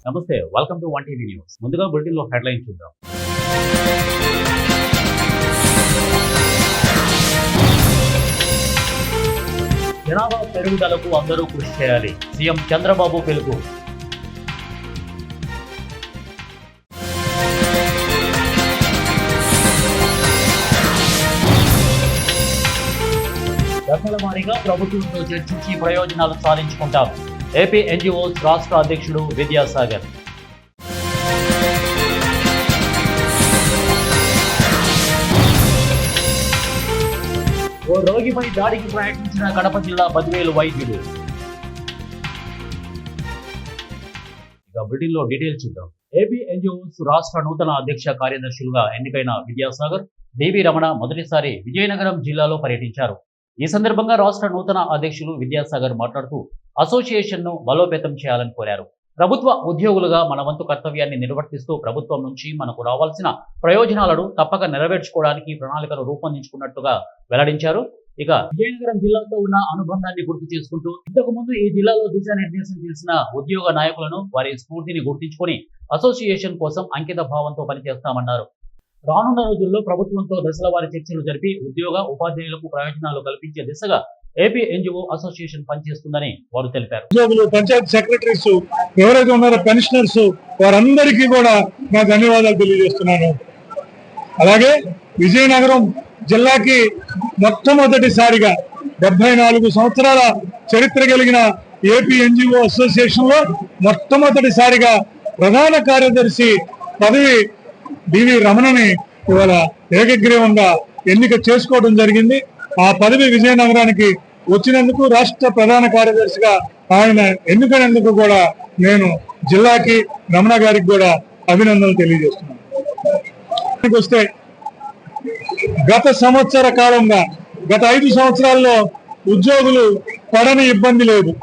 నమస్తే, welcome to one TV news. ముందుగా bulletin లో హెడ్లైన్ చూద్దాం. జనాభా పెరుగుదలకు అందరూ కృషి చేయాలి, సీఎం చంద్రబాబు పిలుపు. దశల వారీగా ప్రభుత్వంతో చర్చించి ప్రయోజనాలు సాధించుకుంటాం. ఏపీ ఎన్జీఓస్ రాష్ట్ర అధ్యక్షుడు విద్యాసాగర్. ఓ రోగిపై దాడికి ప్రయత్నించిన కడప జిల్లా బద్వేలు వైద్యుడు. ఇక బులెటిన్ లో డీటెయిల్స్ చూద్దాం. ఏపీ ఎన్జీఓస్ రాష్ట్ర నూతన అధ్యక్ష కార్యదర్శులుగా ఎన్నికైన విద్యాసాగర్, డివి రమణ మొదటిసారి విజయనగరం జిల్లాలో పర్యటించారు. ఈ సందర్భంగా రాష్ట్ర నూతన అధ్యక్షులు విద్యాసాగర్ మాట్లాడుతూ అసోసియేషన్ ను బలోపేతం చేయాలని కోరారు. ప్రభుత్వ ఉద్యోగులుగా మన వంతు కర్తవ్యాన్ని నిర్వర్తిస్తూ ప్రభుత్వం నుంచి మనకు రావాల్సిన ప్రయోజనాలను తప్పక నెరవేర్చుకోవడానికి ప్రణాళికను రూపొందించుకున్నట్టుగా వెల్లడించారు. ఇక విజయనగరం జిల్లాతో ఉన్న అనుబంధాన్ని గుర్తు చేసుకుంటూ ఇంతకు ముందు ఈ జిల్లాలో దిశానిర్దేశం చేసిన ఉద్యోగ నాయకులను వారి స్ఫూర్తిని గుర్తించుకొని అసోసియేషన్ కోసం అంకిత భావంతో పనిచేస్తామన్నారు. రానున్న రోజుల్లో ప్రభుత్వంతో దశల వారి చర్చలు జరిపి ఉద్యోగ ఉపాధ్యాయులకు ప్రయోజనాలు కల్పించే దిశగా ఏపీ ఎన్జీఓ అసోసియేషన్ పనిచేస్తుందని వారు తెలిపారు. ఉద్యోగులు, పంచాయతీ సెక్రటరీస్ ఎవరైతే ఉన్నారో పెన్షనర్స్ వారందరికీ కూడా నా ధన్యవాదాలు తెలియజేస్తున్నాను. అలాగే విజయనగరం జిల్లాకి మొట్టమొదటిసారిగా 74 సంవత్సరాల చరిత్ర కలిగిన ఏపీ ఎన్జీఓ అసోసియేషన్ లో మొట్టమొదటిసారిగా ప్రధాన కార్యదర్శి పదవి డివి రమణని ఇవాళ ఏకగ్రీవంగా ఎన్నిక చేసుకోవడం జరిగింది. ఆ పదవి విజయనగరానికి వచ్చినందుకు, రాష్ట్ర ప్రధాన కార్యదర్శిగా ఆయన ఎన్నికైనందుకు కూడా నేను జిల్లాకి, రమణ గారికి కూడా అభినందనలు తెలియజేస్తున్నాను. వస్తే గత సంవత్సర కాలంగా గత 5 సంవత్సరాల్లో ఉద్యోగులు పడని ఇబ్బంది లేదు.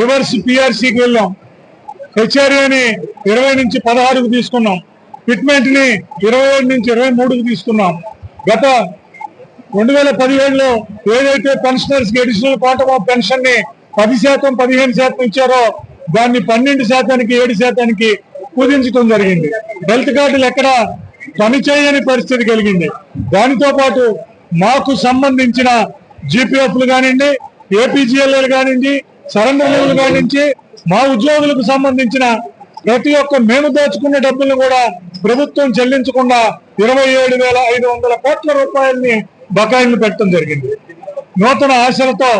రివర్స్ పిఆర్సీకి వెళ్ళాం, హెచ్ఆర్ఏని 20 నుంచి 16కు తీసుకున్నాం, ఫిట్మెంట్ ని 27 నుంచి 23కు తీసుకున్నాం. గత 2017లో ఏదైతే పెన్షనర్స్ కి అడిషనల్ క్వాంటమ్ ఆఫ్ పెన్షన్ ని 10%, 15% ఇచ్చారో దాన్ని 12%, 7% కుదించడం జరిగింది. హెల్త్ కార్డులు ఎక్కడ పనిచేయని పరిస్థితి కలిగింది. దానితో పాటు మాకు సంబంధించిన జీపీఎఫ్లు కానివ్వండి, ఏపీజీఎల్ఏలు కానివ్వండి, సరెండర్ లీవ్లు కానించి మా ఉద్యోగులకు సంబంధించిన ప్రతి ఒక్క మేము దోచుకున్న డబ్బులను కూడా ప్రభుత్వం చెల్లించకుండా 27,500 కోట్ల రూపాయలని బకాయిలు పెట్టడం జరిగింది. నూతన ఆశలతో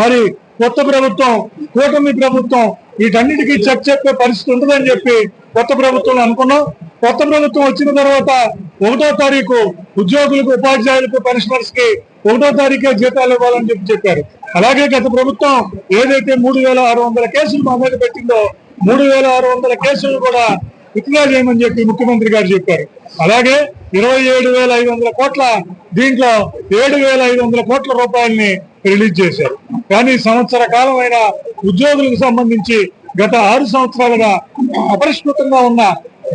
మరి కొత్త ప్రభుత్వం, కూటమి ప్రభుత్వం వీటన్నిటికీ చెక్ చెప్పే పరిస్థితి ఉంటుందని చెప్పి కొత్త ప్రభుత్వం అనుకున్నాం. కొత్త ప్రభుత్వం వచ్చిన తర్వాత 1వ తారీఖు ఉద్యోగులకు, ఉపాధ్యాయులకు, పెన్షనర్స్ కి 1వ తారీఖే జీతాలు ఇవ్వాలని చెప్పారు. అలాగే గత ప్రభుత్వం ఏదైతే 3,600 కేసులు మా మీద పెట్టిందో 3,600 కేసులు కూడా విత్డ్రా చేయమని చెప్పి ముఖ్యమంత్రి గారు చెప్పారు. అలాగే 27,500 కోట్ల దీంట్లో 7,500 కోట్ల రూపాయలని రిలీజ్ చేశారు. కానీ సంవత్సర కాలమైన ఉద్యోగులకు సంబంధించి గత 6 సంవత్సరాలుగా అపరిష్కృతంగా ఉన్న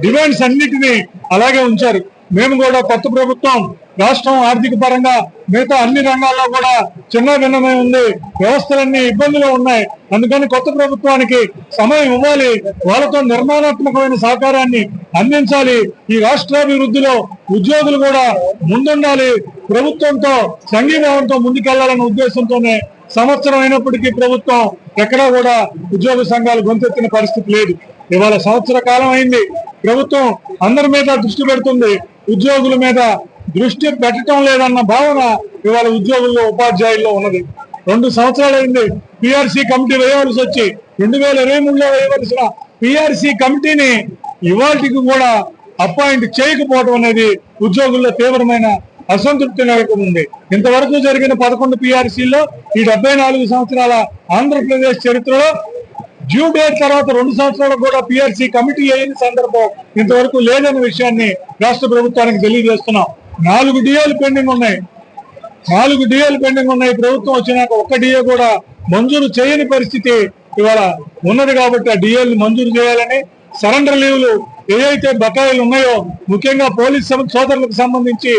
డిమాండ్స్ అన్నిటినీ అలాగే ఉంచారు. మేము కూడా కొత్త ప్రభుత్వం రాష్ట్రం ఆర్థిక పరంగా మిగతా అన్ని రంగాల్లో కూడా చిన్న భిన్నమై ఉంది, వ్యవస్థలన్నీ ఇబ్బందులు ఉన్నాయి. అందుకని కొత్త ప్రభుత్వానికి సమయం ఇవ్వాలి, వాళ్ళతో నిర్మాణాత్మకమైన సహకారాన్ని అందించాలి. ఈ రాష్ట్రాభివృద్ధిలో ఉద్యోగులు కూడా ముందుండాలి, ప్రభుత్వంతో సంఘీభావంతో ముందుకెళ్లాలనే ఉద్దేశంతోనే సంవత్సరం అయినప్పటికీ ప్రభుత్వం ఎక్కడా కూడా ఉద్యోగ సంఘాలు గొంతెత్తిన పరిస్థితి లేదు. ఇవాళ సంవత్సర కాలం అయింది, ప్రభుత్వం అందరి మీద దృష్టి పెడుతుంది, ఉద్యోగుల మీద దృష్టి పెట్టడం లేదన్న భావన ఇవాళ ఉద్యోగుల్లో, ఉపాధ్యాయుల్లో ఉన్నది. 2 సంవత్సరాలు అయింది పిఆర్సీ కమిటీ వేయవలసి వచ్చి. 2023లో వేయవలసిన పిఆర్సీ కమిటీని ఇవాళకి కూడా అపాయింట్ చేయకపోవడం అనేది ఉద్యోగుల్లో తీవ్రమైన అసంతృప్తి నెలకొంది. ఇంతవరకు జరిగిన 11 పిఆర్సీల్లో ఈ 74 సంవత్సరాల ఆంధ్రప్రదేశ్ చరిత్రలో డ్యూ డేట్ తర్వాత 2 సంవత్సరాలకు కూడా పిఆర్సీ కమిటీ అయిన సందర్భం ఇంతవరకు లేదనే విషయాన్ని రాష్ట్ర ప్రభుత్వానికి తెలియజేస్తున్నాం. 4 డిఏలు పెండింగ్ ఉన్నాయి. 4 డిఏలు పెండింగ్ ఉన్నాయి. ప్రభుత్వం వచ్చినాక ఒక్క డిఏ కూడా మంజూరు చేయని పరిస్థితి ఇవాళ ఉన్నది. కాబట్టి ఆ డిఏలు మంజూరు చేయాలని, సరెండర్ లీవ్లు ఏదైతే బకాయిలు ఉన్నాయో ముఖ్యంగా పోలీస్ సోదరులకు సంబంధించి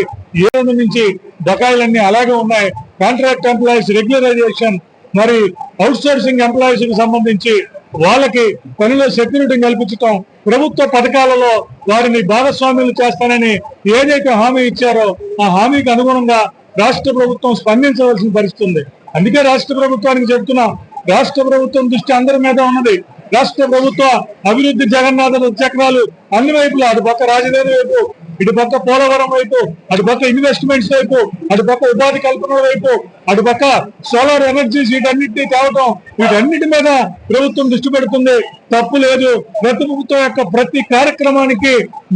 7 నుంచి బకాయిలన్నీ అలాగే ఉన్నాయి. కాంట్రాక్ట్ ఎంప్లాయీస్ రెగ్యులరైజేషన్, మరి అవుట్ సోర్సింగ్ ఎంప్లాయీస్ కి సంబంధించి వాళ్ళకి పనిలో సెక్యూరిటీ కల్పించటం, ప్రభుత్వ పథకాలలో వారిని భాగస్వాములు చేస్తానని ఏదైతే హామీ ఇచ్చారో ఆ హామీకి అనుగుణంగా రాష్ట్ర ప్రభుత్వం స్పందించవలసిన పరిస్థితి ఉంది. అందుకే రాష్ట్ర ప్రభుత్వానికి చెప్తున్నాం, రాష్ట్ర ప్రభుత్వం దృష్టి అందరి మీద ఉన్నది. రాష్ట్ర ప్రభుత్వ అభివృద్ధి జగన్నాథ చక్రాలు అన్ని వైపులా, అటు పక్క రాజధాని వైపు, ఇటు పక్క పోలవరం వైపు, అటు పక్క ఇన్వెస్ట్మెంట్స్ వైపు, అటు పక్క ఉపాధి కల్పన వైపు, అటు పక్క సోలార్ ఎనర్జీస్, వీటన్నిటినీ తేవటం, వీటన్నిటి మీద ప్రభుత్వం దృష్టి పెడుతుంది. తప్పు లేదు. ప్రతి ప్రభుత్వం యొక్క ప్రతి కార్యక్రమానికి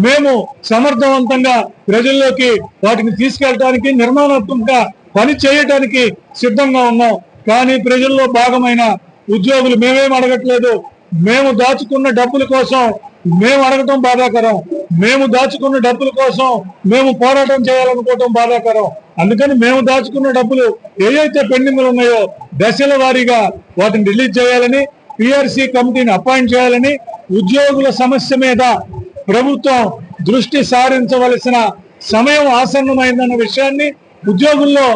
మేము సమర్థవంతంగా ప్రజల్లోకి వాటిని తీసుకెళ్ళడానికి, నిర్మాణాత్మకంగా పని చేయడానికి సిద్ధంగా ఉన్నాం. కానీ ప్రజల్లో భాగమైన ఉద్యోగులు మేమేం అడగట్లేదు. మేము దాచుకున్న డబ్బుల కోసం మేము అడగటం బాధాకరం. మేము దాచుకున్న డబ్బుల కోసం మేము పోరాటం చేయాలనుకోవటం బాధాకరం. అందుకని మేము దాచుకున్న డబ్బులు ఏవైతే పెండింగ్లు ఉన్నాయో దశల వారీగా వాటిని రిలీజ్ చేయాలని, పిఆర్సీ కమిటీని అపాయింట్ చేయాలని, ఉద్యోగుల సమస్య మీద ప్రభుత్వం దృష్టి సారించవలసిన సమయం ఆసన్నమైందన్న విషయాన్ని ఉద్యోగుల్లో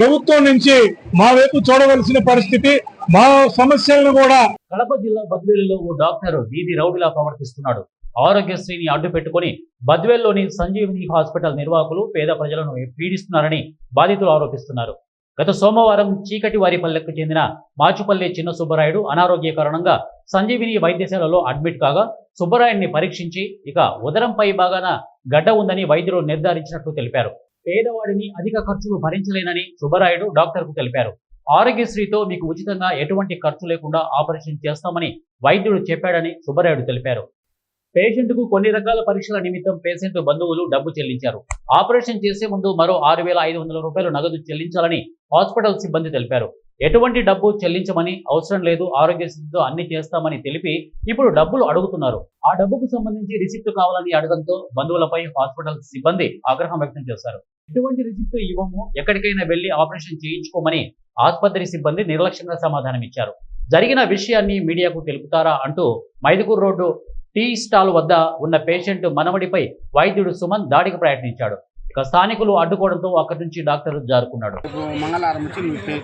ప్రభుత్వం నుంచి మా వైపు చూడవలసిన పరిస్థితి, మా సమస్యలను కూడా. కడప జిల్లా బద్వేలులో ఓ డాక్టర్ వీధి రౌడీలా ప్రవర్తిస్తున్నాడు. ఆరోగ్యశ్రీని అడ్డు పెట్టుకుని బద్వేల్లోని సంజీవిని హాస్పిటల్ నిర్వాహకులు పేద ప్రజలను పీడిస్తున్నారని బాధితులు ఆరోపిస్తున్నారు. గత సోమవారం చీకటి వారిపల్లెకు చెందిన మాచుపల్లి చిన్న సుబ్బరాయుడు అనారోగ్య కారణంగా సంజీవిని వైద్యశాలలో అడ్మిట్ కాగా సుబ్బరాయుడిని పరీక్షించి ఇక ఉదరంపై భాగాన గడ్డ ఉందని వైద్యులు నిర్ధారించినట్లు తెలిపారు. పేదవాడిని అధిక ఖర్చులు భరించలేనని సుబ్బరాయుడు డాక్టర్కు తెలిపారు. ఆరోగ్యశ్రీతో మీకు ఉచితంగా ఎటువంటి ఖర్చు లేకుండా ఆపరేషన్ చేస్తామని వైద్యుడు చెప్పాడని సుబ్బరాయుడు తెలిపారు. పేషెంట్కు కొన్ని రకాల పరీక్షల నిమిత్తం పేషెంట్ బంధువులు డబ్బు చెల్లించారు. ఆపరేషన్ చేసే ముందు మరో 6,500 రూపాయలు నగదు చెల్లించాలని హాస్పిటల్ సిబ్బంది తెలిపారు. ఎటువంటి డబ్బు చెల్లించమని అవసరం లేదు, ఆరోగ్యశ్రీతో అన్ని చేస్తామని తెలిపి ఇప్పుడు డబ్బులు అడుగుతున్నారు. ఆ డబ్బుకు సంబంధించి రిసిప్ట్ కావాలని అడగడంతో బంధువులపై హాస్పిటల్ సిబ్బంది ఆగ్రహం వ్యక్తం చేశారు. ఎటువంటి రిసిప్ట్ ఇవ్వము, ఎక్కడికైనా వెళ్లి ఆపరేషన్ చేయించుకోమని ఆసుపత్రి సిబ్బంది నిర్లక్ష్యంగా సమాధానం ఇచ్చారు. జరిగిన విషయాన్ని మీడియాకు తెలుపుతారా అంటూ మైదుకూరు రోడ్డు టీ స్టాల్ వద్ద ఉన్న పేషెంట్ మనవడిపై వైద్యుడు సుమన్ దాడికి ప్రయత్నించాడు. ఇక స్థానికులు అడ్డుకోవడంతో అక్కడి నుంచి డాక్టర్ జారుకున్నాడు. మంగళవారం వచ్చి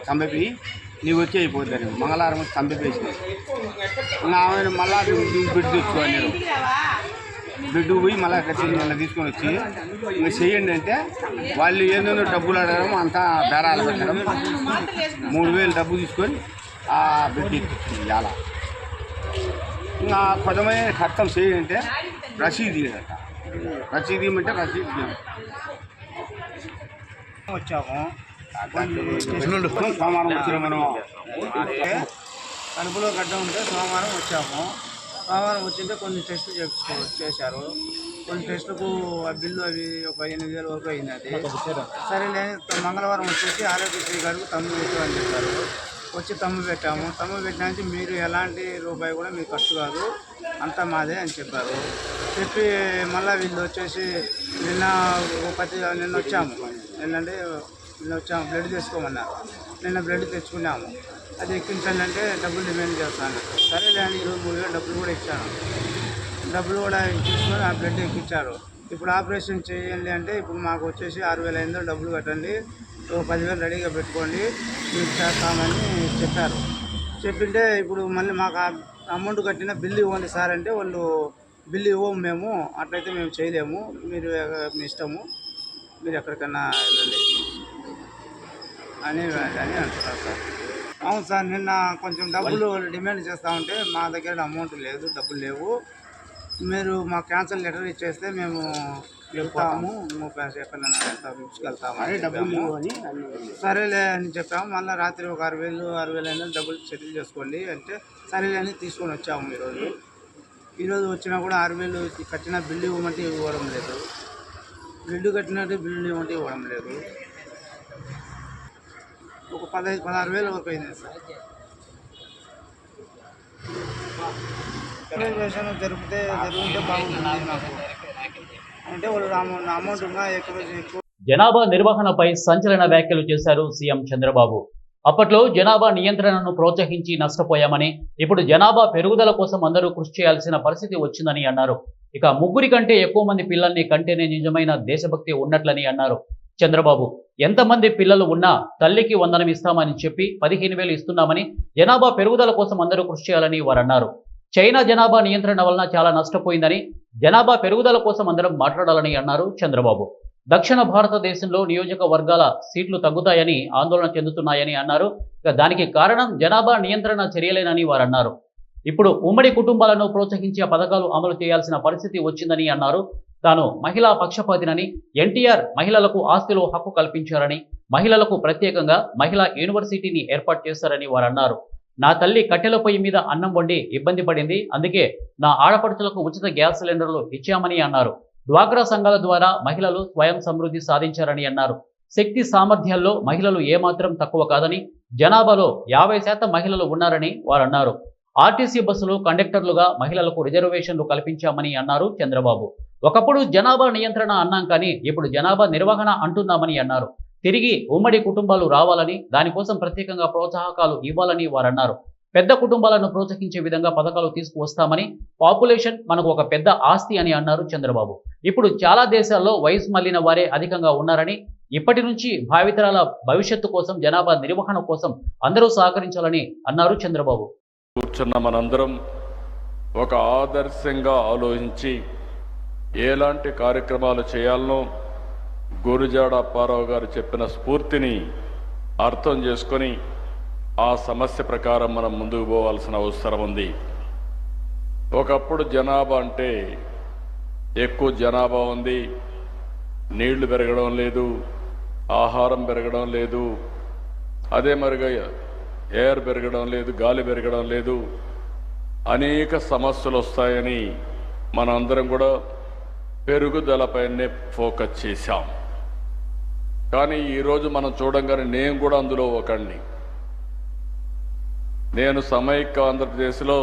చంపి నీవు వచ్చి అయిపోతాను. మంగళవారం వచ్చి చంపేసి ఆమె మళ్ళా బిడ్డ తెచ్చుకోవాలి. నేను బిడ్డ పోయి మళ్ళీ కట్టిన తీసుకొని వచ్చి ఇంకా చేయండి అంటే వాళ్ళు ఏందో డబ్బులు అడగడం, అంతా బేరాలు పెట్టడం, 3,000 డబ్బు తీసుకొని ఆ బిడ్డ ఇచ్చింది. చాలా ఇంకా కొంతమంది ఖర్చం చేయంటే రసీదు ఇవ్వట. రసీదు ఇవ్వమంటే రసీదు వచ్చాము. సోమవారం వచ్చిన మనం కడుపులో గడ్డ ఉంటే సోమవారం వచ్చాము. సోమవారం వచ్చింటే కొన్ని టెస్టులు చేశారు. కొన్ని టెస్టులకు ఆ బిల్లు అవి ఒక 8,000 వరకు అయింది. అది సరేలే మంగళవారం వచ్చేసి ఆరోగ్యశ్రీ గారికి తమ్ము పెట్టామని చెప్పారు. వచ్చి తమ్ము పెట్టాము. తమ్ము పెట్టినానికి మీరు ఎలాంటి రూపాయి కూడా మీకు ఖర్చు కాదు, అంతా మాదే అని చెప్పారు. చెప్పి మళ్ళీ వీళ్ళు వచ్చేసి నిన్న వచ్చాము. నిన్న వచ్చాము బ్లడ్ తెచ్చుకోమన్నారు. నిన్న బ్లడ్ తెచ్చుకున్నాము. అది ఎక్కించండి అంటే డబ్బులు డిమాండ్ చేస్తాను. సరేలే అని ఈరోజు 3,000 డబ్బులు కూడా ఇచ్చాను. డబ్బులు కూడా తీసుకొని ఆ బ్లడ్ ఎక్కించారు. ఇప్పుడు ఆపరేషన్ చేయండి అంటే ఇప్పుడు మాకు వచ్చేసి 6,500 డబ్బులు కట్టండి, 10,000 రెడీగా పెట్టుకోండి, మీకు చేస్తామని చెప్పారు. చెప్పింటే ఇప్పుడు మళ్ళీ మాకు అమౌంట్ కట్టిన బిల్లు ఇవ్వండి సార్ అంటే వాళ్ళు బిల్లు ఇవ్వము మేము, అట్లయితే మేము చేయలేము, మీరు మీ ఇష్టము, మీరు ఎక్కడికన్నా వెళ్ళండి అని అంటున్నారు సార్. అవును సార్, నిన్న కొంచెం డబ్బులు డిమాండ్ చేస్తూ ఉంటే మా దగ్గర అమౌంట్ లేదు, డబ్బులు లేవు, మీరు మా క్యాన్సల్ లెటర్ ఇచ్చేస్తే మేము వెళ్తాము, ఎక్కడైనా వెళ్తామని డబ్బులు సరేలే అని చెప్పాము. మళ్ళీ రాత్రి ఒక 6,000 డబ్బులు సెటిల్ చేసుకోండి అంటే సరేలే అని తీసుకొని వచ్చాము. ఈరోజు వచ్చినా కూడా 6,000 కట్టిన బిల్లు ఇవ్వమంటే ఇవ్వడం లేదు, బిల్లు కట్టినట్టు బిల్లు ఇవ్వమంటే ఇవ్వడం లేదు. ఒక 16,000 వరకు అయింది సార్. జరిగితే బాగుంటుంది నాకు అంటే వాళ్ళు అమౌంట్ ఇంకా ఎక్కువ. జనాభా నిర్వహణపై సంచలన వ్యాఖ్యలు చేశారు సీఎం చంద్రబాబు. అప్పట్లో జనాభా నియంత్రణను ప్రోత్సహించి నష్టపోయామని, ఇప్పుడు జనాభా పెరుగుదల కోసం అందరూ కృషి చేయాల్సిన పరిస్థితి వచ్చిందని అన్నారు. ఇక 3 కంటే ఎక్కువ మంది పిల్లల్ని కంటేనే నిజమైన దేశభక్తి ఉన్నట్లని అన్నారు. చంద్రబాబు ఎంతమంది పిల్లలు ఉన్నా తల్లికి వందనం ఇస్తామని చెప్పి 15,000 ఇస్తున్నామని జనాభా పెరుగుదల కోసం అందరూ కృషి చేయాలని వారు అన్నారు. చైనా జనాభా నియంత్రణ వలన చాలా నష్టపోయిందని, జనాభా పెరుగుదల కోసం అందరం మాట్లాడాలని అన్నారు చంద్రబాబు. దక్షిణ భారతదేశంలో నియోజకవర్గాల సీట్లు తగ్గుతాయని ఆందోళన చెందుతున్నాయని అన్నారు. దానికి కారణం జనాభా నియంత్రణ చర్యలేనని వారు అన్నారు. ఇప్పుడు ఉమ్మడి కుటుంబాలను ప్రోత్సహించే పథకాలు అమలు చేయాల్సిన పరిస్థితి వచ్చిందని అన్నారు. తాను మహిళా పక్షపాతినని, ఎన్టీఆర్ మహిళలకు ఆస్తిలో హక్కు కల్పించారని, మహిళలకు ప్రత్యేకంగా మహిళా యూనివర్సిటీని ఏర్పాటు చేశారని వారు అన్నారు. నా తల్లి కట్టెల పొయ్యి మీద అన్నం వండి ఇబ్బంది పడింది, అందుకే నా ఆడపడుచులకు ఉచిత గ్యాస్ సిలిండర్లు ఇచ్చామని అన్నారు. డ్వాక్రా సంఘాల ద్వారా మహిళలు స్వయం సమృద్ధి సాధించారని అన్నారు. శక్తి సామర్థ్యాల్లో మహిళలు ఏమాత్రం తక్కువ కాదని, జనాభాలో 50% మహిళలు ఉన్నారని వారు అన్నారు. ఆర్టీసీ బస్సులు కండక్టర్లుగా మహిళలకు రిజర్వేషన్లు కల్పించామని అన్నారు చంద్రబాబు. ఒకప్పుడు జనాభా నియంత్రణ అన్నాం కానీ ఇప్పుడు జనాభా నిర్వహణ అంటున్నామని అన్నారు. తిరిగి ఉమ్మడి కుటుంబాలు రావాలని, దానికోసం ప్రత్యేకంగా ప్రోత్సాహకాలు ఇవ్వాలని వారు అన్నారు. పెద్ద కుటుంబాలను ప్రోత్సహించే విధంగా పథకాలు తీసుకువస్తామని, పాపులేషన్ మనకు ఒక పెద్ద ఆస్తి అని అన్నారు చంద్రబాబు. ఇప్పుడు చాలా దేశాల్లో వయసు మళ్లిన వారే అధికంగా ఉన్నారని, ఇప్పటి నుంచి భావితరాల భవిష్యత్తు కోసం, జనాభా నిర్వహణ కోసం అందరూ సహకరించాలని అన్నారు చంద్రబాబు. కూర్చున్న మనందరం ఒక ఆదర్శంగా ఆలోచించి ఎలాంటి కార్యక్రమాలు చేయాలనో గురుజాడ అప్పారావు గారు చెప్పిన స్ఫూర్తిని అర్థం చేసుకొని ఆ సమస్య ప్రకారం మనం ముందుకు పోవాల్సిన అవసరం ఉంది. ఒకప్పుడు జనాభా అంటే ఎక్కువ జనాభా ఉంది, నీళ్లు పెరగడం లేదు, ఆహారం పెరగడం లేదు, అదే మరిగా ఎయిర్ పెరగడం లేదు, గాలి పెరగడం లేదు, అనేక సమస్యలు వస్తాయని మనందరం కూడా పెరుగుదలపైనే ఫోకస్ చేశాం. కానీ ఈరోజు మనం చూడంగానే నేను కూడా అందులో ఒకడిని. నేను సమైక్య ఆంధ్రప్రదేశ్లో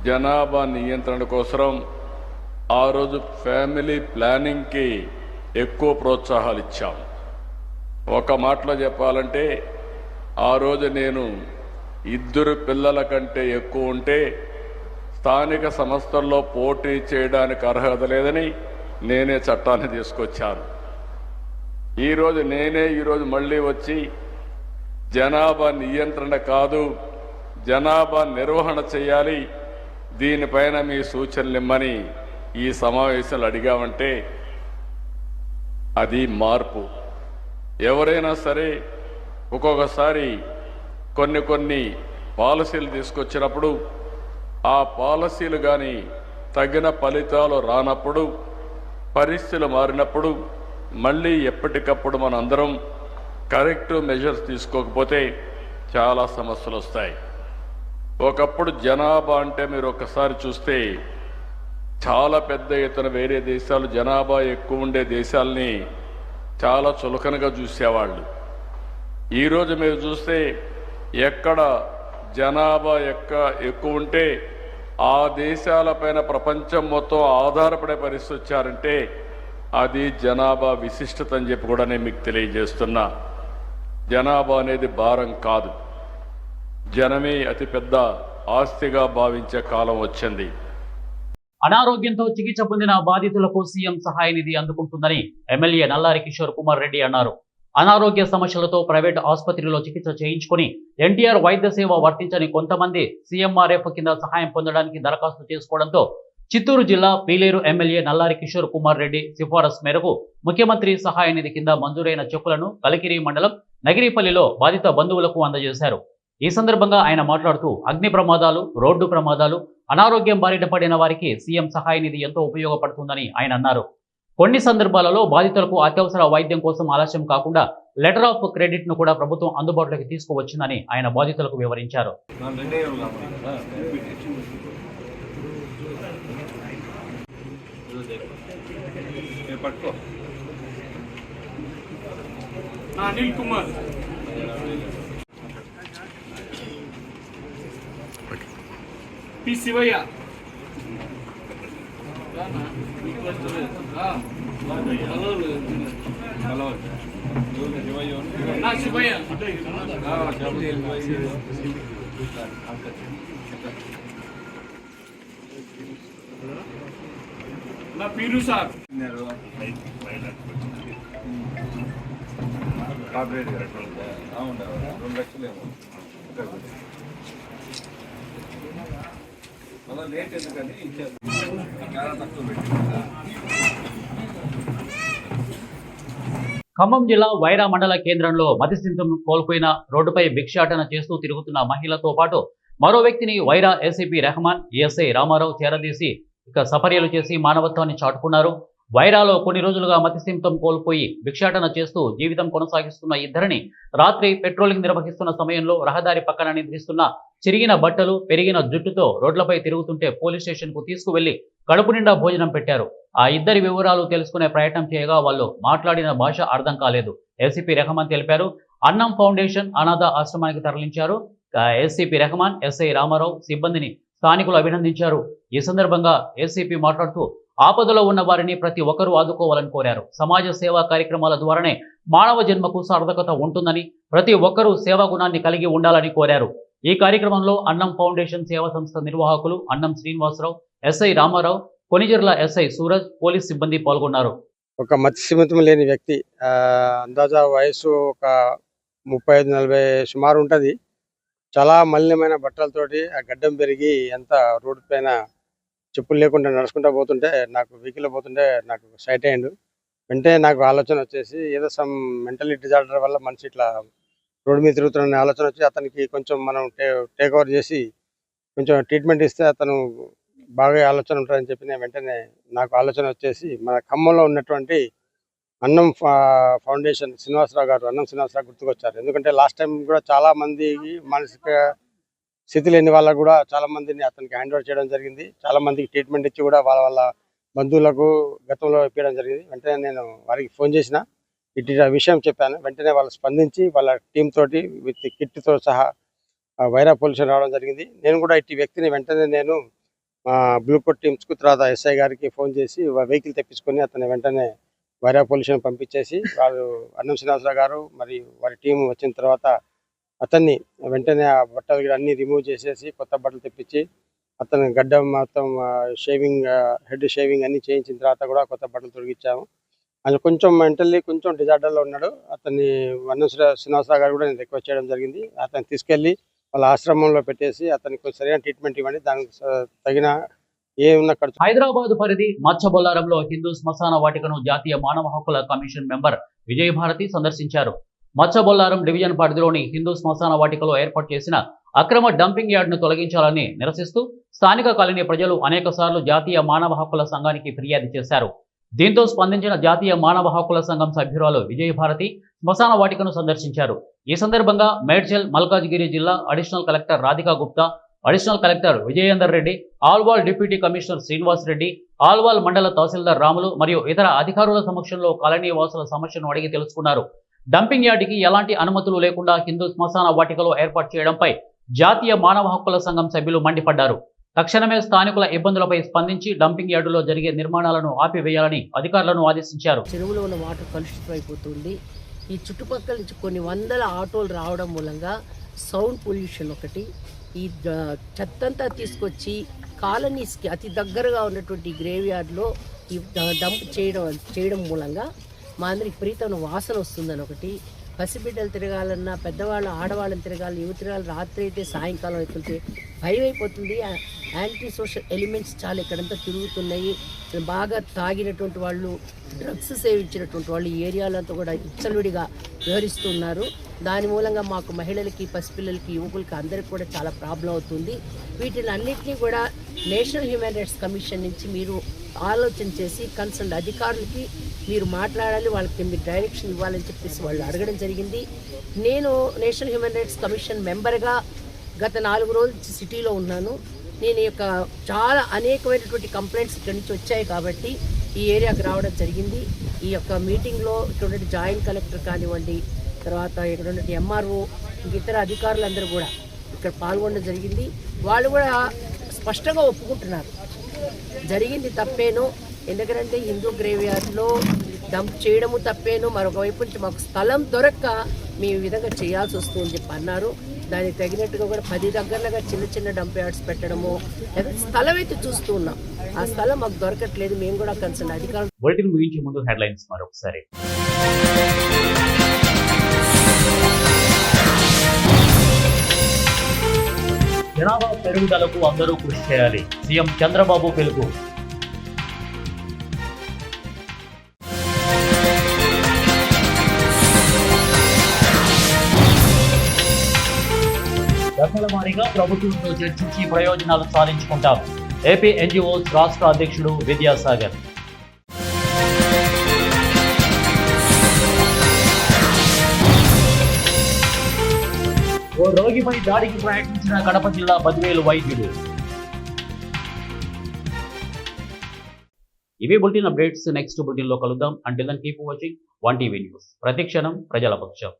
జనాభా నియంత్రణ కోసం ఆ రోజు ఫ్యామిలీ ప్లానింగ్కి ఎక్కువ ప్రోత్సాహాలు ఇచ్చాం. ఒక మాటలో చెప్పాలంటే ఆ రోజు నేను 2 పిల్లల కంటే ఎక్కువ ఉంటే స్థానిక సంస్థల్లో పోటీ చేయడానికి అర్హత లేదని నేనే చట్టాన్ని తీసుకొచ్చాను. ఈరోజు మళ్ళీ వచ్చి జనాభా నియంత్రణ కాదు, జనాభా నిర్వహణ చేయాలి, దీనిపైన మీ సూచనలు ఇమ్మని ఈ సమావేశాలు అడిగామంటే అది మార్పు. ఎవరైనా సరే ఒక్కొక్కసారి కొన్ని పాలసీలు తీసుకొచ్చినప్పుడు ఆ పాలసీలు కానీ తగిన ఫలితాలు రానప్పుడు, పరిస్థితులు మారినప్పుడు మళ్ళీ ఎప్పటికప్పుడు మనందరం కరెక్టివ్ మెజర్స్ తీసుకోకపోతే చాలా సమస్యలు వస్తాయి. ఒకప్పుడు జనాభా అంటే మీరు ఒకసారి చూస్తే చాలా పెద్ద ఎత్తున వేరే దేశాలు జనాభా ఎక్కువ ఉండే దేశాలని చాలా చులకనగా చూసేవాళ్ళు. ఈరోజు మీరు చూస్తే ఎక్కడ జనాభా ఎక్కువ ఉంటే ఆ దేశాలపైన ప్రపంచం మొత్తం ఆధారపడే పరిస్థితి వచ్చారంటే అది జనాభా విశిష్టత అని చెప్పి కూడా నేను మీకు తెలియజేస్తున్నా. జనాభా అనేది భారం కాదు, జనమే అతిపెద్ద ఆస్తిగా భావించే కాలం వచ్చింది. అనారోగ్యంతో చికిత్స పొందిన బాధితులకు సీఎం సహాయ నిధి అందుకుంటుందని ఎమ్మెల్యే నల్లారి కిషోర్ కుమార్ రెడ్డి అన్నారు. అనారోగ్య సమస్యలతో ప్రైవేట్ ఆసుపత్రిలో చికిత్స చేయించుకుని ఎన్టీఆర్ వైద్య సేవ వర్తించని కొంతమంది సీఎంఆర్ఎఫ్ కింద సహాయం పొందడానికి దరఖాస్తు చేసుకోవడంతో చిత్తూరు జిల్లా పీలేరు ఎమ్మెల్యే నల్లారి కిషోర్ కుమార్ రెడ్డి సిఫారసు మేరకు ముఖ్యమంత్రి సహాయ నిధి కింద మంజూరైన చెక్కులను కలికిరి మండలం నగిరిపల్లిలో బాధిత బంధువులకు అందజేశారు. ఈ సందర్భంగా ఆయన మాట్లాడుతూ అగ్ని ప్రమాదాలు, రోడ్డు ప్రమాదాలు, అనారోగ్యం బారిన పడిన వారికి సీఎం సహాయ నిధి ఎంతో ఉపయోగపడుతుందని ఆయన అన్నారు. కొన్ని సందర్భాలలో బాధితులకు అత్యవసర వైద్యం కోసం ఆలస్యం కాకుండా లెటర్ ఆఫ్ క్రెడిట్ ను కూడా ప్రభుత్వం అందుబాటులోకి తీసుకువచ్చిందని ఆయన బాధితులకు వివరించారు. అనిల్ కుమార్ పి శివయ్య నా శివయ్య నా పీరు సార్ ఖమ్మం జిల్లా వైరా మండల కేంద్రంలో మతిస్థిమితం కోల్పోయిన రోడ్డుపై భిక్షాటన చేస్తూ తిరుగుతున్న మహిళతో పాటు మరో వ్యక్తిని వైరా ఏసీపీ రెహమాన్, ఎస్ఐ రామారావు చేరదీసి సపర్యలు చేసి మానవత్వాన్ని చాటుకున్నారు. వైరాలో కొన్ని రోజులుగా మతిస్థిమితం కోల్పోయి భిక్షాటన చేస్తూ జీవితం కొనసాగిస్తున్న ఇద్దరిని రాత్రి పెట్రోలింగ్ నిర్వహిస్తున్న సమయంలో రహదారి పక్కన నిద్రిస్తున్న చిరిగిన బట్టలు, పెరిగిన జుట్టుతో రోడ్లపై తిరుగుతుంటే పోలీస్ స్టేషన్కు తీసుకువెళ్లి కడుపు నిండా భోజనం పెట్టారు. ఆ ఇద్దరి వివరాలు తెలుసుకునే ప్రయత్నం చేయగా వాళ్ళు మాట్లాడిన భాష అర్థం కాలేదు. ఏసీపీ రెహమాన్ తెలిపారు. అన్నం ఫౌండేషన్ అనాథ ఆశ్రమానికి తరలించారు. ఏసీపీ రెహమాన్, ఎస్ఐ రామారావు సిబ్బందిని స్థానికులు అభినందించారు. ఈ సందర్భంగా ఏసీపీ మాట్లాడుతూ ఆపదలో ఉన్న వారిని ప్రతి ఒక్కరూ ఆదుకోవాలని కోరారు. సమాజ సేవా కార్యక్రమాల ద్వారానే మానవ జన్మకు సార్థకత ఉంటుందని, ప్రతి ఒక్కరూ సేవా గుణాన్ని కలిగి ఉండాలని కోరారు. ఈ కార్యక్రమంలో అన్నం ఫౌండేషన్ సేవా సంస్థ నిర్వాహకులు Annam Srinivasarao, SI Ramarao, Konijerla SI Suraj, police సిబ్బంది పాల్గొన్నారు. ఒక మతిస్థిమితం లేని వ్యక్తి, అందాజా వయసు ఒక 35-40 సుమారు ఉంటుంది. చాలా మలినమైన బట్టలతోటి ఆ గడ్డం పెరిగి ఎంత రోడ్డు పైన చెప్పులు లేకుండా నడుచుకుంటూ పోతుంటే, నాకు వెహికల్ పోతుంటే నాకు సైట్ అయ్యిండు. వెంటనే నాకు ఆలోచన వచ్చేసి ఏదో సమ్ మెంటలీ డిజార్డర్ వల్ల మనిషి ఇట్లా రోడ్డు మీద తిరుగుతున్న ఆలోచన వచ్చి అతనికి కొంచెం మనం టేక్ ఓవర్ చేసి కొంచెం ట్రీట్మెంట్ ఇస్తే అతను బాగా ఆలోచన ఉంటుందని చెప్పి నేను వెంటనే నాకు ఆలోచన వచ్చేసి మన ఖమ్మంలో ఉన్నటువంటి అన్నం ఫౌండేషన్ శ్రీనివాసరావు గారు, అన్నం శ్రీనివాసరావు గుర్తుకొచ్చారు. ఎందుకంటే లాస్ట్ టైం కూడా చాలా మందికి మానసిక స్థితి లేని వాళ్ళకు కూడా చాలా మందిని అతనికి హ్యాండ్ ఓవర్ చేయడం జరిగింది. చాలా మందికి ట్రీట్మెంట్ ఇచ్చి కూడా వాళ్ళ బంధువులకు గతంలో ఇప్పించడం జరిగింది. వెంటనే నేను వారికి ఫోన్ చేసిన ఇటు విషయం చెప్పాను. వెంటనే వాళ్ళు స్పందించి వాళ్ళ టీం తోటి విత్ కిట్తో సహా వైరా పోలీసు రావడం జరిగింది. నేను కూడా ఇటు వ్యక్తిని వెంటనే నేను బ్లూ కోట్ టీమ్స్కు తర్వాత ఎస్ఐ గారికి ఫోన్ చేసి వెహికల్ తెప్పించుకొని అతన్ని వెంటనే వైరా పోలీసులను పంపించేసి వాళ్ళు అన్నం శ్రీనివాసరావు గారు మరి వారి టీం వచ్చిన తర్వాత అతన్ని వెంటనే ఆ బట్టలు అన్నీ రిమూవ్ చేసేసి కొత్త బట్టలు తెప్పించి అతను గడ్డం మొత్తం షేవింగ్, హెడ్ షేవింగ్ అన్నీ చేయించిన తర్వాత కూడా కొత్త బట్టలు తొలగించాము. ఆయన కొంచెం మెంటల్లీ కొంచెం డిజార్డర్లో ఉన్నాడు. అతన్ని అన్నం శ్రీనివాసరావు గారు కూడా నేను రిక్వెస్ట్ చేయడం జరిగింది. అతన్ని తీసుకెళ్ళి వాళ్ళ ఆశ్రమంలో పెట్టేసి అతనికి సరైన ట్రీట్మెంట్ ఇవ్వండి, దానికి తగిన ఏమున్న ఖర్చు. హైదరాబాద్ పరిధి మచ్చబొల్లారంలో హిందూ శ్మశాన వాటికను జాతీయ మానవ హక్కుల కమిషన్ మెంబర్ విజయభారతి సందర్శించారు. మచ్చబొల్లారం డివిజన్ పరిధిలోని హిందూ శ్మశాన వాటికలో ఏర్పాటు చేసిన అక్రమ డంపింగ్ యార్డ్ను తొలగించాలని నిరసిస్తూ స్థానిక కాలనీ ప్రజలు అనేకసార్లు జాతీయ మానవ హక్కుల సంఘానికి ఫిర్యాదు చేశారు. దీంతో స్పందించిన జాతీయ మానవ హక్కుల సంఘం సభ్యురాలు విజయభారతి శ్మశాన వాటికను సందర్శించారు. ఈ సందర్భంగా మేడ్చల్, మల్కాజ్గిరి జిల్లా additional collector Radhika Gupta, additional collector Vijayender Reddy, Alwal deputy commissioner Srinivas Reddy, Alwal మండల తహసీల్దార్ రాములు మరియు ఇతర అధికారుల సమక్షంలో కాలనీ వాసుల సమస్యను అడిగి తెలుసుకున్నారు. డంపింగ్ యార్డుకి ఎలాంటి అనుమతులు లేకుండా హిందూ శ్మశాన వాటికలో ఏర్పాటు చేయడంపై జాతీయ మానవ హక్కుల సంఘం సభ్యులు మండిపడ్డారు. తక్షణమే స్థానికుల ఇబ్బందులపై స్పందించి డంపింగ్ యార్డులో జరిగే నిర్మాణాలను ఆపివేయాలని అధికారులను ఆదేశించారు. చెరువులో ఉన్న వాటర్ కలుషితం అయిపోతుంది. ఈ చుట్టుపక్కల నుంచి కొన్ని వందల ఆటోలు రావడం మూలంగా సౌండ్ పొల్యూషన్ ఒకటి, ఈ చెత్తంతా తీసుకొచ్చి కాలనీస్కి అతి దగ్గరగా ఉన్నటువంటి గ్రేవ్ యార్డ్లో ఈ డంప్ చేయడం మూలంగా మా అందరికి విపరీతమైన వాసన వస్తుందని ఒకటి. పసిబిడ్డలు తిరగాలన్నా, పెద్దవాళ్ళు ఆడవాళ్ళని తిరగాలి, యువ తిరగాలి, రాత్రి అయితే సాయంకాలం అవుతుంటే భయం అయిపోతుంది. యాంటీ సోషల్ ఎలిమెంట్స్ చాలా ఇక్కడంతా తిరుగుతున్నాయి. బాగా తాగినటువంటి వాళ్ళు, డ్రగ్స్ సేవించినటువంటి వాళ్ళు ఈ ఏరియాలంతా కూడా విచ్చలవిడిగా వ్యవహరిస్తున్నారు. దాని మూలంగా మాకు మహిళలకి, పసిపిల్లలకి, యువకులకి అందరికి కూడా చాలా ప్రాబ్లం అవుతుంది. వీటిని అన్నింటినీ కూడా నేషనల్ హ్యూమన్ రైట్స్ కమిషన్ నుంచి మీరు ఆలోచన చేసి కన్సర్న్ అధికారులకి మీరు మాట్లాడాలి, వాళ్ళకి మీరు డైరెక్షన్ ఇవ్వాలని చెప్పేసి వాళ్ళు అడగడం జరిగింది. నేను నేషనల్ హ్యూమన్ రైట్స్ కమిషన్ మెంబర్గా గత 4 రోజులు సిటీలో ఉన్నాను. నేను యొక్క చాలా అనేకమైనటువంటి కంప్లైంట్స్ ఇక్కడి నుంచి వచ్చాయి కాబట్టి ఈ ఏరియాకి రావడం జరిగింది. ఈ యొక్క మీటింగ్లో ఇక్కడ జాయింట్ కలెక్టర్ కానివ్వండి, తర్వాత ఇక్కడ ఉన్న ఎంఆర్ఓ, ఇతర అధికారులందరూ కూడా ఇక్కడ పాల్గొనడం జరిగింది. వాళ్ళు కూడా స్పష్టంగా ఒప్పుకుంటున్నారు జరిగింది తప్పేను. ఎందుకంటే హిందూ గ్రేవ్ యార్డ్లో డంప్ చేయడము తప్పేను, మరొక వైపు నుంచి మాకు స్థలం దొరక్క మేము ఈ విధంగా చేయాల్సి వస్తుందని చెప్పి అన్నారు. దానికి తగినట్టుగా కూడా 10 దగ్గరలుగా చిన్న చిన్న డంప్ యార్డ్స్ పెట్టడము, స్థలం అయితే చూస్తూ ఉన్నాం. ఆ స్థలం మాకు దొరకట్లేదు. మేము కూడా కన్సర్న్ అధికారులు. బులెటిన్ ముగించే ముందు హెడ్లైన్స్ మరొకసారి. జనాభా పెరుగుదలకు అందరూ కృషి చేయాలి. సీఎం చంద్రబాబు పిలుపు. దశల వారీగా ప్రభుత్వంతో చర్చించి ప్రయోజనాలు సాధించుకుంటాం. ఏపీ ఎన్జిఓస్ రాష్ట్ర అధ్యక్షుడు విద్యాసాగర్. ఓ రోగిపై దాడికి ప్రయత్నించిన కడప జిల్లా బద్వేలు వైద్యుడు. ఇవి బులెటిన్ అప్డేట్స్. నెక్స్ట్ బులెటిన్ లో కలుద్దాం. Until then keep watching 1TV news. ప్రతిక్షణం ప్రజల పక్షం.